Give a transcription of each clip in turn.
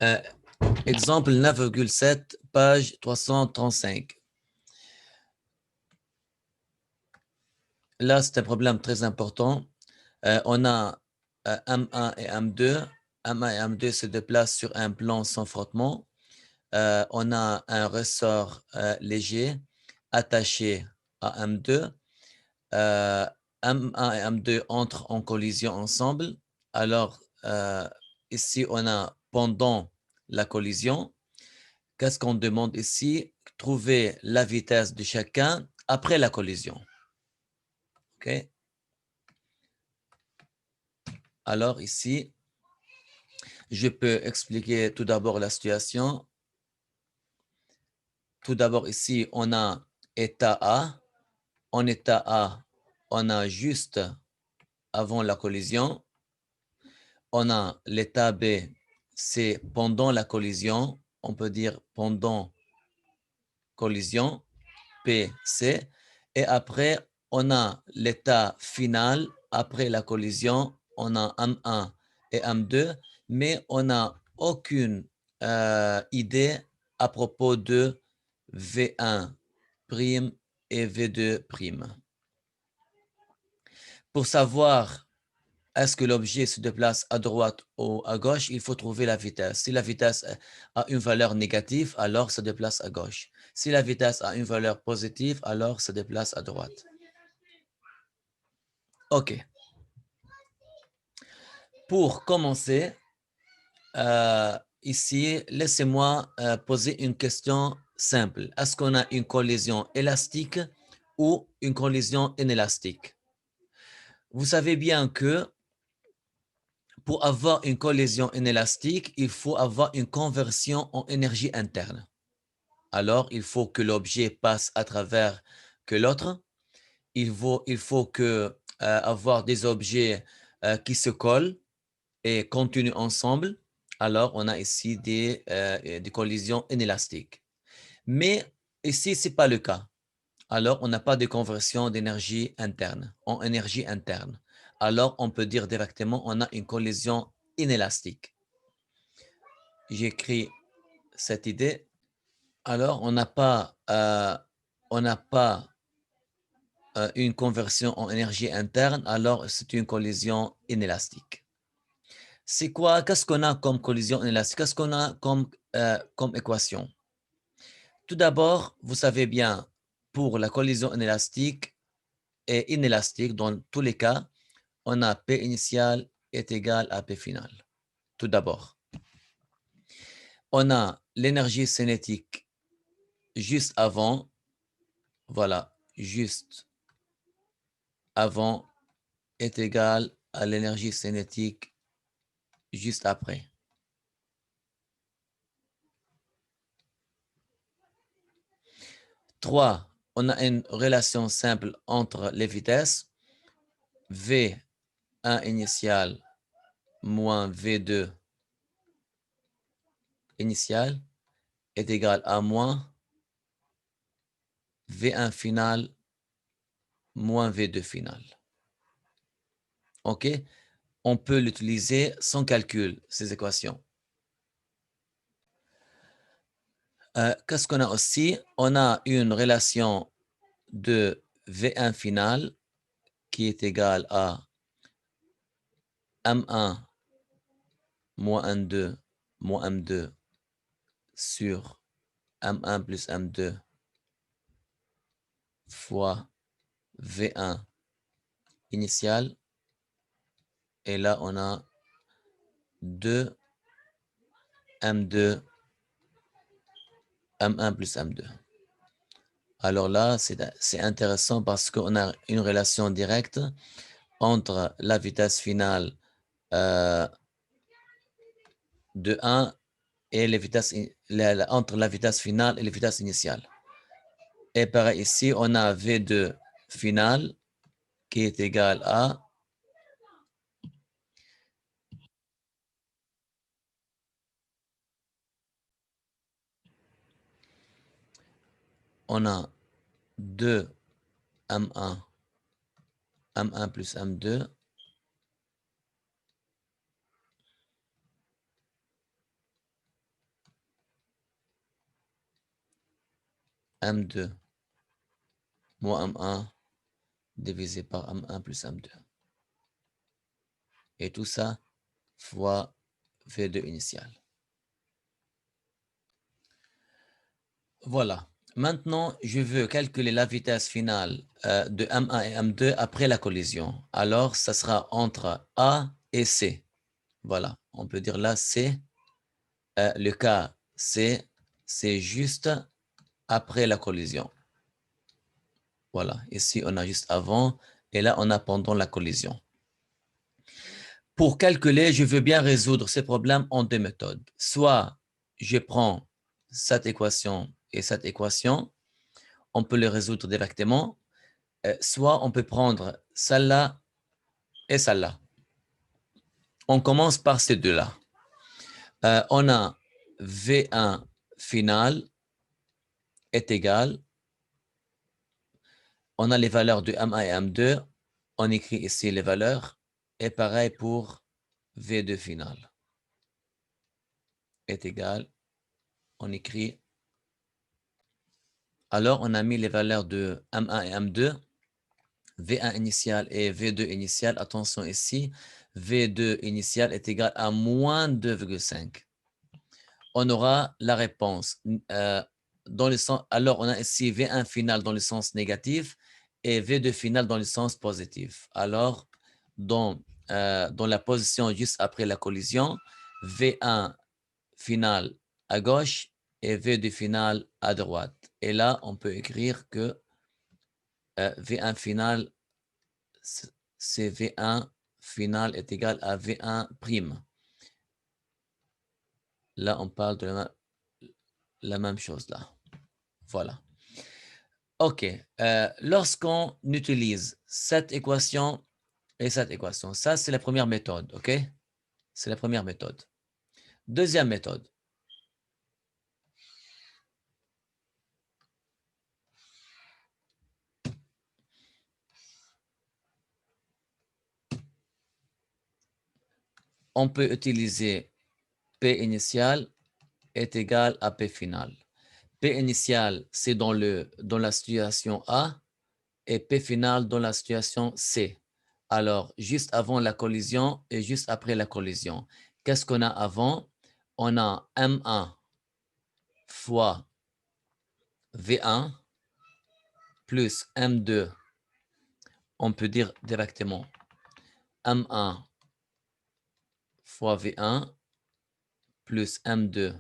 Euh, exemple 9,7, page 335. Là, c'est un problème très important. On a M1 et M2. M1 et M2 se déplacent sur un plan sans frottement. On a un ressort léger attaché à M2. M1 et M2 entrent en collision ensemble. Alors, ici, on a pendant la collision. Qu'est-ce qu'on demande ici? Trouver la vitesse de chacun après la collision. OK? Alors, ici, je peux expliquer tout d'abord la situation. Tout d'abord, ici, on a état A. En état A, on a juste avant la collision. On a l'état B, c'est pendant la collision. On peut dire pendant collision, P, C. Et après, on a l'état final. Après la collision, on a M1 et M2, mais on n'a aucune idée à propos de V1' et V2'. Pour savoir est-ce que l'objet se déplace à droite ou à gauche, il faut trouver la vitesse. Si la vitesse a une valeur négative, alors se déplace à gauche. Si la vitesse a une valeur positive, alors se déplace à droite. OK. Pour commencer, ici, laissez-moi poser une question simple. Est-ce qu'on a une collision élastique ou une collision inélastique? Vous savez bien que pour avoir une collision inélastique, il faut avoir une conversion en énergie interne. Alors, il faut que l'objet passe à travers que l'autre. Il faut que avoir des objets qui se collent et continuent ensemble. Alors, on a ici des collisions inélastiques. Mais ici, ce n'est pas le cas. Alors, on n'a pas de conversion d'énergie interne en énergie interne. Alors, on peut dire directement on a une collision inélastique. J'écris cette idée. Alors, on n'a pas une conversion en énergie interne, alors c'est une collision inélastique. C'est quoi? Qu'est-ce qu'on a comme collision inélastique? Qu'est-ce qu'on a comme équation? Tout d'abord, vous savez bien, pour la collision inélastique et inélastique, dans tous les cas, on a P initial est égal à P final. Tout d'abord, on a l'énergie cinétique juste avant, voilà, juste avant est égal à l'énergie cinétique juste après. 3, on a une relation simple entre les vitesses. V1 initial moins V2 initial est égal à moins V1 final moins V2 final. OK? On peut l'utiliser sans calcul, ces équations. Qu'est-ce qu'on a aussi? On a une relation de V1 final qui est égale à M1 moins M2 moins M2 sur M1 plus M2 fois V1 initial. Et là, on a 2 M2, M1 plus M2. Alors là, c'est intéressant parce qu'on a une relation directe entre la vitesse finale de 1 et les vitesses, entre la vitesse finale et les vitesses initiales. Et pareil ici, on a V2 final qui est égal à on a 2 M1, M1 plus M2 M2 moins M1 divisé par M1 plus M2. Et tout ça fois V2 initial. Voilà. Maintenant, je veux calculer la vitesse finale de M1 et M2 après la collision. Alors, ça sera entre A et C. Voilà. On peut dire là, C. Le cas C, c'est juste après la collision. Voilà. Ici, on a juste avant. Et là, on a pendant la collision. Pour calculer, je veux bien résoudre ces problèmes en deux méthodes. Soit je prends cette équation et cette équation, on peut les résoudre directement. Soit on peut prendre celle-là et celle-là. On commence par ces deux-là. On a V1 final est égal. On a les valeurs de M1 et M2. On écrit ici les valeurs. Et pareil pour V2 final est égal. On écrit. Alors, on a mis les valeurs de M1 et M2. V1 initial et V2 initial. Attention ici. V2 initial est égal à moins 2,5. On aura la réponse dans le sens. Alors, on a ici V1 final dans le sens négatif et V2 final dans le sens positif. Alors, dans la position juste après la collision, V1 final à gauche et V2 final à droite. Et là, on peut écrire que V1 final, c'est V1 final est égal à V1 prime. Là, on parle de la même chose là. Voilà. OK. Lorsqu'on utilise cette équation et cette équation, ça, c'est la première méthode. OK? C'est la première méthode. Deuxième méthode. On peut utiliser P initial est égal à P final. P initial, c'est dans la situation A et P final dans la situation C. Alors, juste avant la collision et juste après la collision. Qu'est-ce qu'on a avant? On a M1 fois V1 plus M2. On peut dire directement M1 fois V1 plus M2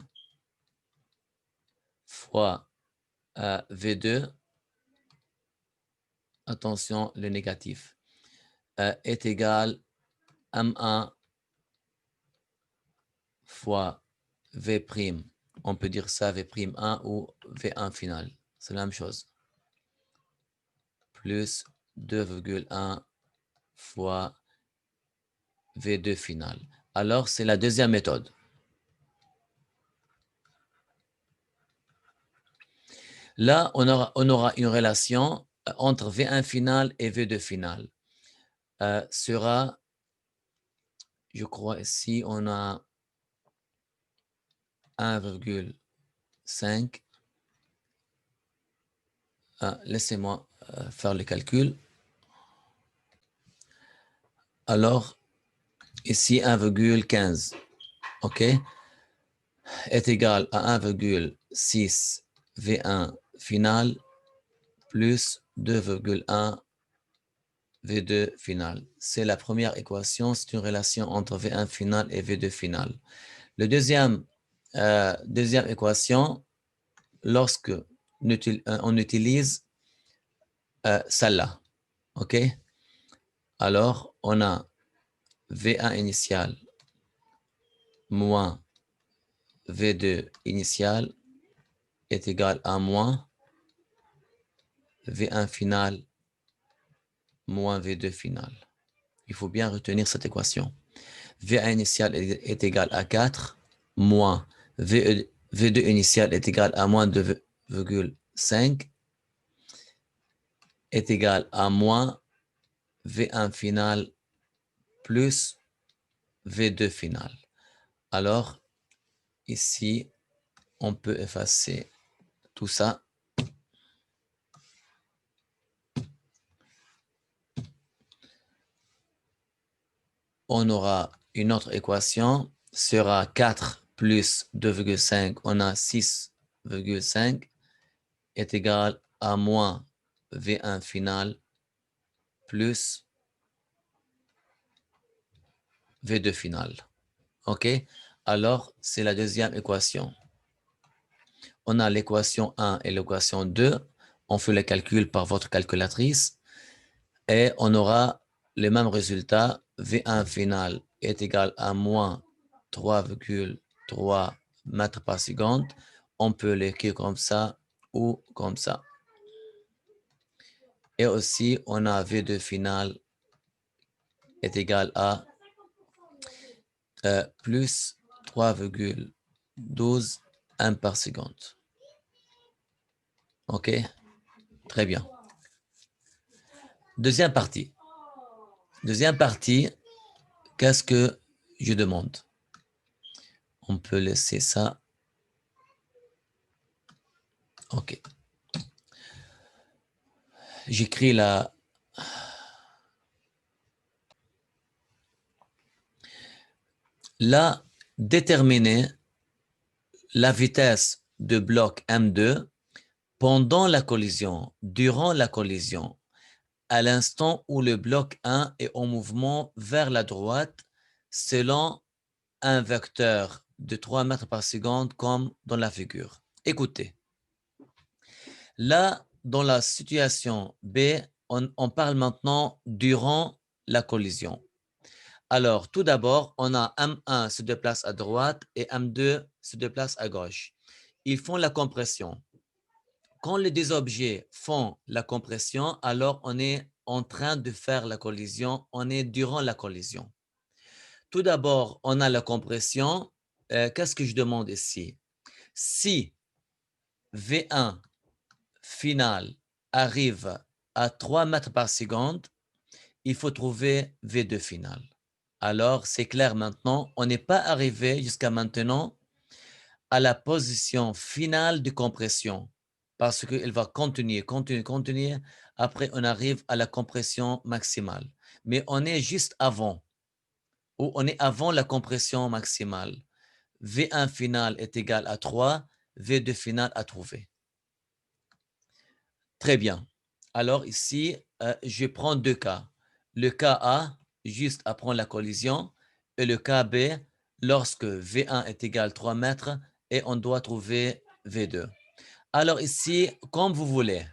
fois V2. Attention, le négatif est égal M1 fois V'. On peut dire ça V'1 ou V1 final. C'est la même chose. Plus 2,1 fois V2 final. Alors, c'est la deuxième méthode. Là, on aura une relation entre V1 final et V2 final. Sera, je crois ici, on a 1,5. Laissez-moi faire le calcul. Alors, ici, 1,15, OK, est égal à 1,6 V1 final plus 2,1 V2 final. C'est la première équation, c'est une relation entre V1 final et V2 final. Le deuxième équation, lorsque on utilise celle-là, OK? Alors, on a V1 initial moins V2 initial est égal à moins V1 final moins V2 final. Il faut bien retenir cette équation. V1 initial est égal à 4 moins V2 initial est égal à moins 2,5 est égal à moins V1 final plus V2 final. Alors, ici, on peut effacer tout ça. on aura une autre équation, sera 4 plus 2,5, on a 6,5 est égal à moins V1 final plus V2 final. OK? Alors, c'est la deuxième équation. On a l'équation 1 et l'équation 2. On fait le calcul par votre calculatrice et on aura le même résultat. V1 final est égal à moins 3,3 mètres par seconde. On peut l'écrire comme ça ou comme ça. Et aussi, on a V2 final est égal à plus 3,12 1 par seconde. OK? Très bien. Deuxième partie. Deuxième partie, qu'est-ce que je demande? On peut laisser ça. OK. J'écris la... Là, déterminer la vitesse de bloc M2 pendant la collision, durant la collision, à l'instant où le bloc 1 est en mouvement vers la droite, selon un vecteur de 3 mètres par seconde comme dans la figure. Écoutez, là, dans la situation B, on parle maintenant durant la collision. Alors, tout d'abord, on a M1 se déplace à droite et M2 se déplace à gauche. Ils font la compression. Quand les deux objets font la compression, alors on est en train de faire la collision, on est durant la collision. Tout d'abord, on a la compression. Qu'est-ce que je demande ici? Si V1 final arrive à 3 mètres par seconde, il faut trouver V2 final. Alors, c'est clair maintenant, on n'est pas arrivé jusqu'à maintenant à la position finale de compression parce qu'il va continuer. Après, on arrive à la compression maximale. Mais on est juste avant, ou on est avant la compression maximale. V1 final est égal à 3, V2 final à trouver. Très bien. Alors ici, je prends deux cas. Le cas A, juste après la collision, et le cas B, lorsque V1 est égal à 3 mètres et on doit trouver V2. Alors ici, comme vous voulez.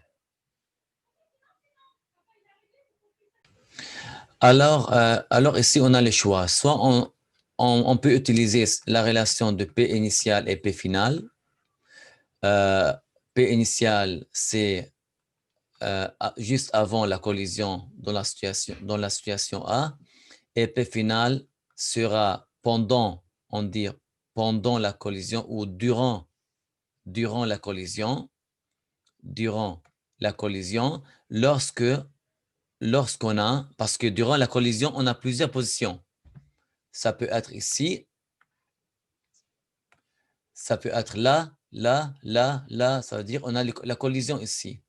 Alors ici, on a le choix. Soit on peut utiliser la relation de P initial et P final. P initial, c'est juste avant la collision dans la situation A. Et P final sera pendant, on dit pendant la collision ou durant la collision, lorsqu'on a, parce que durant la collision, on a plusieurs positions. Ça peut être ici, ça peut être là, ça veut dire on a la collision ici.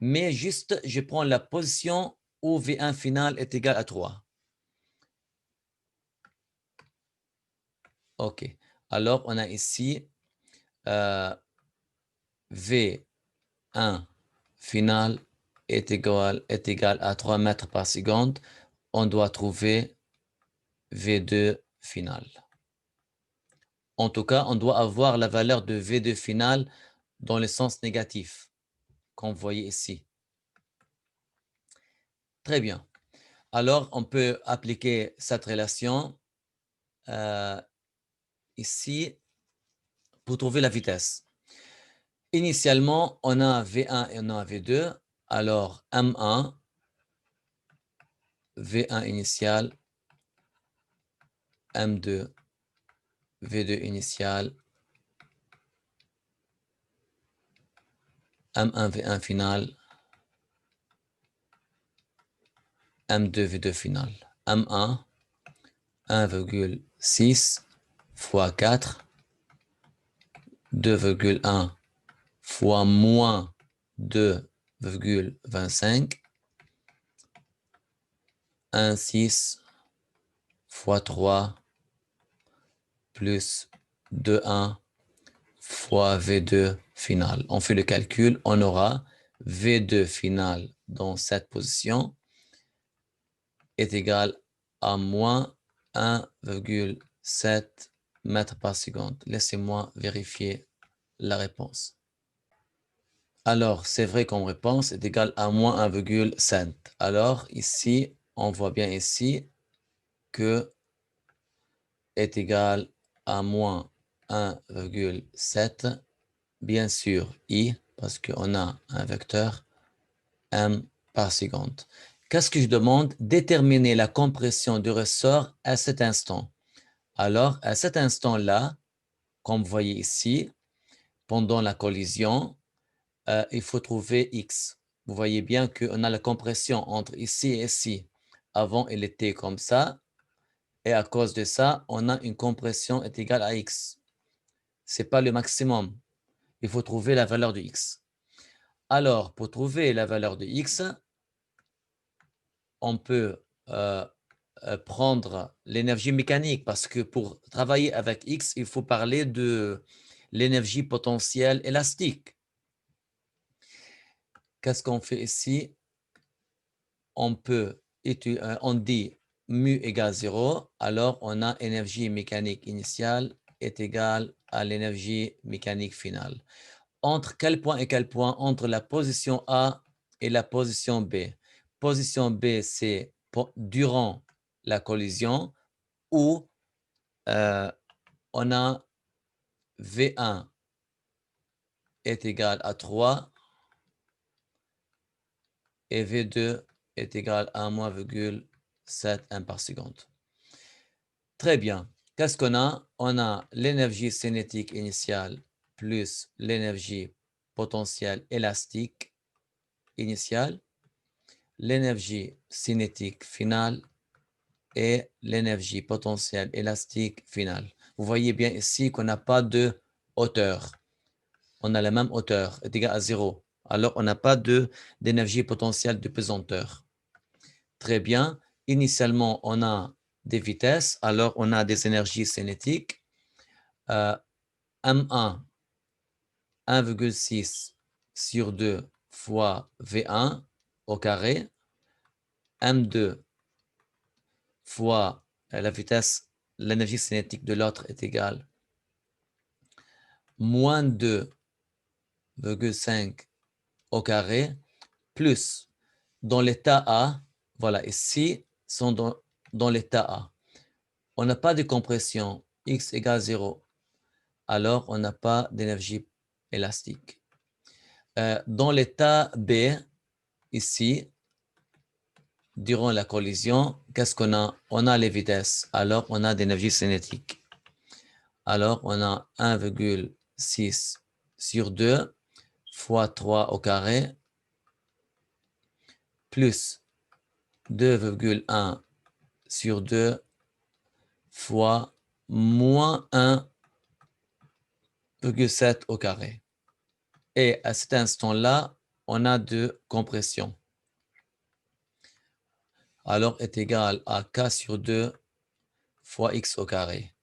Mais juste, je prends la position où V1 final est égal à 3. OK. Alors, on a ici V1 final est égal à 3 mètres par seconde. On doit trouver V2 final. En tout cas, on doit avoir la valeur de V2 final dans le sens négatif, comme vous voyez ici. Très bien. Alors, on peut appliquer cette relation ici pour trouver la vitesse. Initialement, on a V1 et on a V2. Alors, M1, V1 initial, M2, V2 initial, M1, V1 final, M2, V2 final. M1, 1,6 fois 4, 2,1 fois moins 2,25, 1,6 fois 3 plus 2,1 fois V2 final. On fait le calcul, on aura V2 final dans cette position est égal à moins 1,7 mètres par seconde. Laissez-moi vérifier la réponse. Alors, c'est vrai comme réponse est égal à moins 1,7. Alors, ici, on voit bien ici que est égal à moins 1,7. Bien sûr, I, parce qu'on a un vecteur m par seconde. Qu'est-ce que je demande? Déterminer la compression du ressort à cet instant. Alors, à cet instant-là, comme vous voyez ici, pendant la collision, il faut trouver X. Vous voyez bien qu'on a la compression entre ici et ici. Avant, elle était comme ça. Et à cause de ça, on a une compression est égale à X. Ce n'est pas le maximum. Il faut trouver la valeur de X. Alors, pour trouver la valeur de X, on peut prendre l'énergie mécanique parce que pour travailler avec X, il faut parler de l'énergie potentielle élastique. Qu'est-ce qu'on fait ici? On dit mu égale 0, alors on a énergie mécanique initiale est égale à l'énergie mécanique finale. Entre quel point et quel point? Entre la position A et la position B. Position B, c'est durant la collision où on a V1 est égal à 3 et V2 est égal à moins 0,7 1 par seconde. Très bien. Qu'est-ce qu'on a? On a l'énergie cinétique initiale plus l'énergie potentielle élastique initiale, l'énergie cinétique finale et l'énergie potentielle élastique finale. Vous voyez bien ici qu'on n'a pas de hauteur. On a la même hauteur, est égal à 0. Alors, on n'a pas d'énergie potentielle de pesanteur. Très bien. Initialement, on a des vitesses, alors on a des énergies cinétiques. M1, 1,6 sur 2 fois V1 au carré. M2 fois la vitesse, l'énergie cinétique de l'autre est égale moins 2,5 au carré plus dans l'état A, voilà, ici, sont dans l'état A. On n'a pas de compression, X égale 0, alors on n'a pas d'énergie élastique. Dans l'état B, ici, durant la collision, qu'est-ce qu'on a? On a les vitesses, alors on a d'énergie cinétique. Alors on a 1,6 sur 2 fois 3 au carré plus 2,1 sur 2 fois moins 1,7 au carré. Et à cet instant-là, on a de compression. Alors est égal à K sur 2 fois X au carré.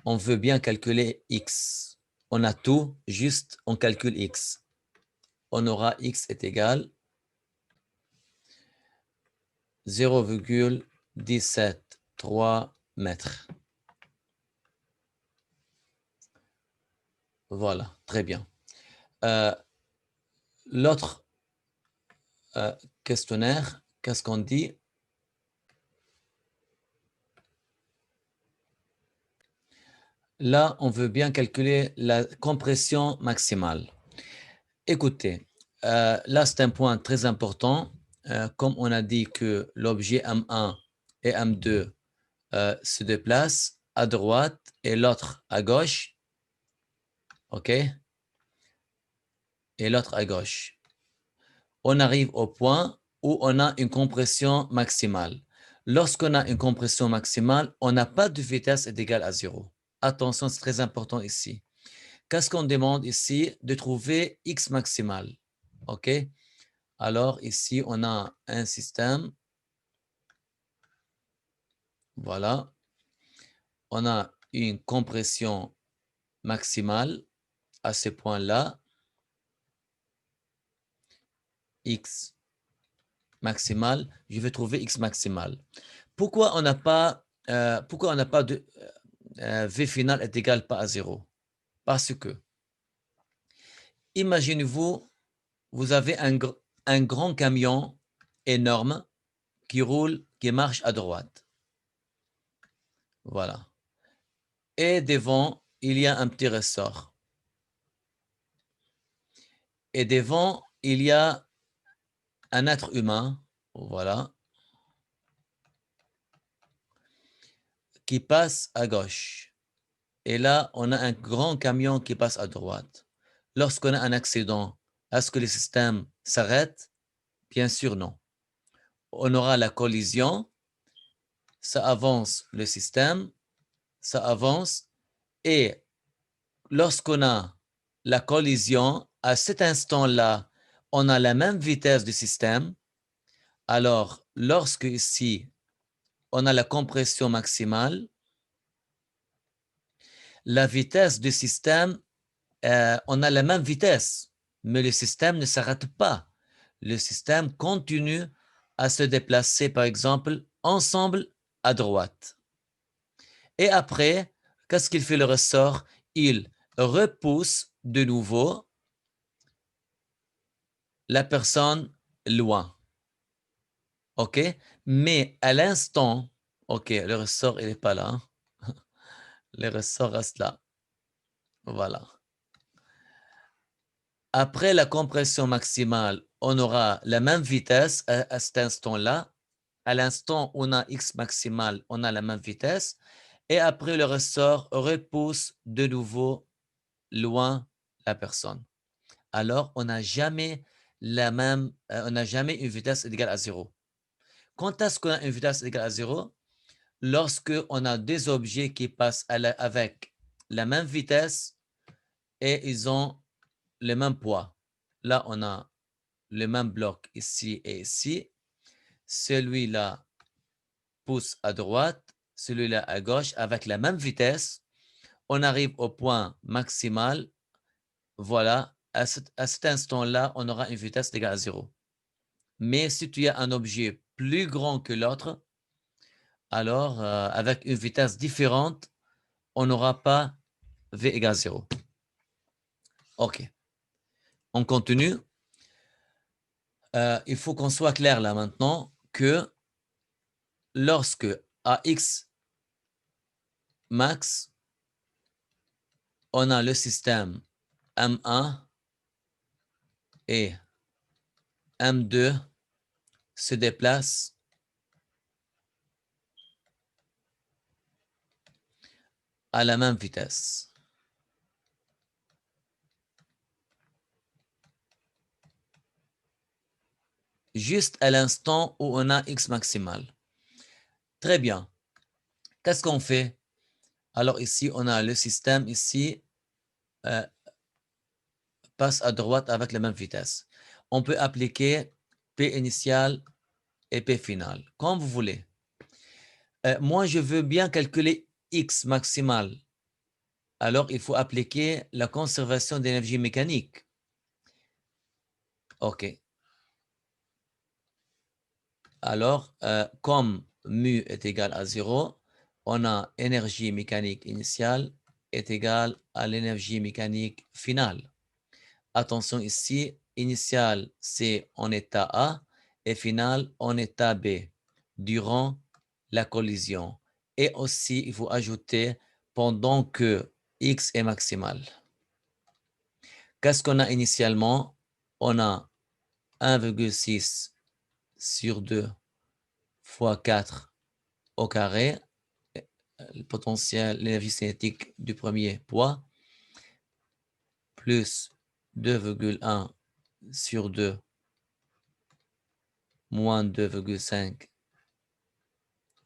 On veut bien calculer X. On a tout, juste on calcule X. On aura X est égal 0,173 mètres. Voilà, très bien. L'autre questionnaire, qu'est-ce qu'on dit? Là, on veut bien calculer la compression maximale. Écoutez, là, c'est un point très important. Comme on a dit que l'objet M1 et M2 se déplacent à droite et l'autre à gauche, OK? Et l'autre à gauche. On arrive au point où on a une compression maximale. Lorsqu'on a une compression maximale, on n'a pas de vitesse égale à 0. Attention, c'est très important ici. Qu'est-ce qu'on demande ici? De trouver X maximal. OK? Alors, ici, on a un système. Voilà. On a une compression maximale à ce point-là. X maximal. Je vais trouver X maximal. Pourquoi on n'a pas, de V final est égal pas à 0? Parce que, imaginez-vous, vous avez un grand camion énorme qui roule, qui marche à droite. Voilà. Et devant, il y a un petit ressort. Et devant, il y a un être humain, voilà, qui passe à gauche. Et là, on a un grand camion qui passe à droite. Lorsqu'on a un accident, est-ce que le système s'arrête? Bien sûr, non. On aura la collision, ça avance le système, ça avance, et lorsqu'on a la collision, à cet instant-là, on a la même vitesse du système. Alors, lorsque ici, on a la compression maximale, la vitesse du système, on a la même vitesse, mais le système ne s'arrête pas. Le système continue à se déplacer, par exemple, ensemble à droite. Et après, qu'est-ce qu'il fait le ressort? Il repousse de nouveau la personne loin. OK? Mais à l'instant, OK, le ressort, il n'est pas là. Le ressort reste là. Voilà. Après la compression maximale, on aura la même vitesse à cet instant-là. À l'instant où on a X maximal, on a la même vitesse. Et après, le ressort repousse de nouveau loin la personne. Alors, on n'a jamais on n'a jamais une vitesse égale à 0. Quand est-ce qu'on a une vitesse égale à 0? Lorsque on a des objets qui passent avec la même vitesse et ils ont le même poids. Là, on a le même bloc ici et ici. Celui-là pousse à droite, celui-là à gauche avec la même vitesse. On arrive au point maximal. Voilà, à cet instant-là, on aura une vitesse égale à 0. Mais si tu as un objet plus grand que l'autre, alors avec une vitesse différente, on n'aura pas V égale 0. OK. On continue. Il faut qu'on soit clair là maintenant que lorsque AX max, on a le système M1 et M2 se déplacent à la même vitesse. Juste à l'instant où on a X maximal. Très bien. Qu'est-ce qu'on fait? Alors ici, on a le système ici passe à droite avec la même vitesse. On peut appliquer P initial et P final, comme vous voulez. Moi, je veux bien calculer X maximal. Alors, il faut appliquer la conservation d'énergie mécanique. OK. Alors, comme mu est égal à 0, on a énergie mécanique initiale est égale à l'énergie mécanique finale. Attention ici, initiale, c'est en état A et finale en état B durant la collision. Et aussi, il faut ajouter pendant que X est maximal. Qu'est-ce qu'on a initialement? On a 1,6 sur 2 fois 4 au carré, le potentiel, l'énergie cinétique du premier poids, plus 2,1 sur 2 moins 2,5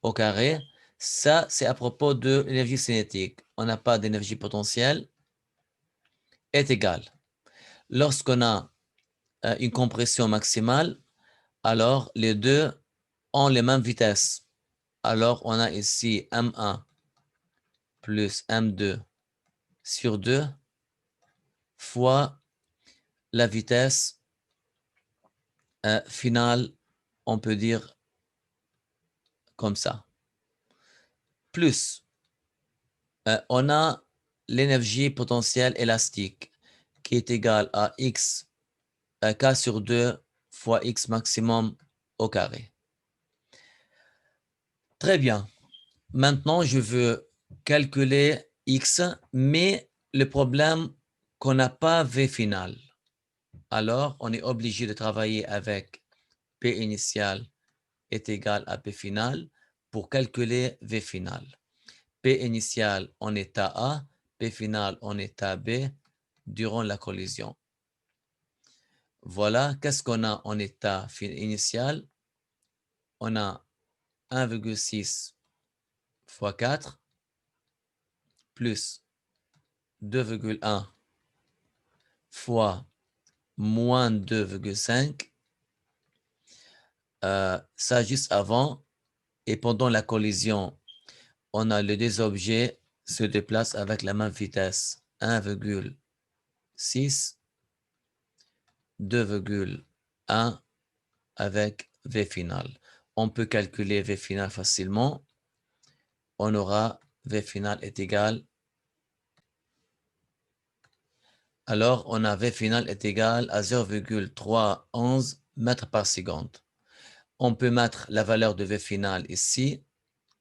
au carré. Ça, c'est à propos de l'énergie cinétique. On n'a pas d'énergie potentielle, est égal. Lorsqu'on a une compression maximale, alors les deux ont les mêmes vitesses. alors on a ici M1 plus M2 sur 2 fois la vitesse finale, on peut dire comme ça. Plus, on a l'énergie potentielle élastique qui est égale à x k sur 2 fois x maximum au carré. Très bien. Maintenant, je veux calculer x, mais le problème qu'on n'a pas V final. Alors, on est obligé de travailler avec P initial est égal à P final pour calculer V final. P initial en état A, P final en état B durant la collision. Voilà, qu'est-ce qu'on a en état initial? On a 1,6 fois 4 plus 2,1 fois moins 2,5. Ça juste avant et pendant la collision, on a les deux objets se déplacent avec la même vitesse. 1,6, 2,1 avec V final. On peut calculer V final facilement. On aura V final est égal. Alors, on a V final est égal à 0,311 mètres par seconde. On peut mettre la valeur de V final ici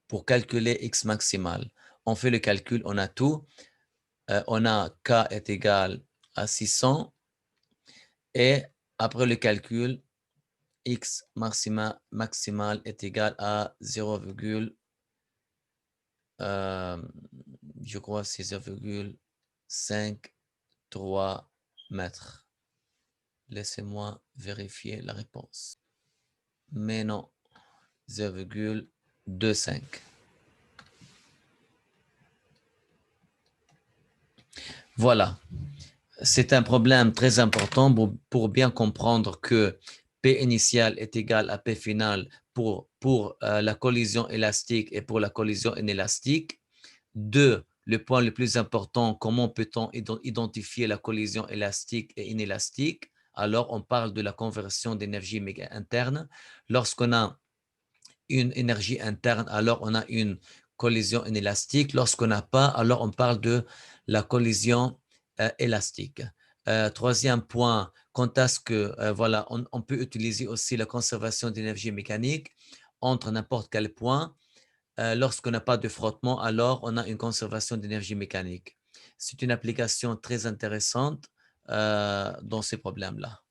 pour calculer X maximal. On fait le calcul, on a tout. On a K est égal à 600 et après le calcul, X maximal est égal à 0, je crois c'est 0,53 mètres. Laissez-moi vérifier la réponse. Mais non, 0,25. Voilà. C'est un problème très important pour bien comprendre que P initial est égal à P final pour la collision élastique et pour la collision inélastique. 2. Le point le plus important, comment peut-on identifier la collision élastique et inélastique? Alors, on parle de la conversion d'énergie interne. Lorsqu'on a une énergie interne, alors on a une collision inélastique. Lorsqu'on n'a pas, alors on parle de la collision élastique. Troisième point, quand est-ce que, voilà, on peut utiliser aussi la conservation d'énergie mécanique entre n'importe quel point. Lorsqu'on n'a pas de frottement, alors on a une conservation d'énergie mécanique. C'est une application très intéressante dans ces problèmes-là.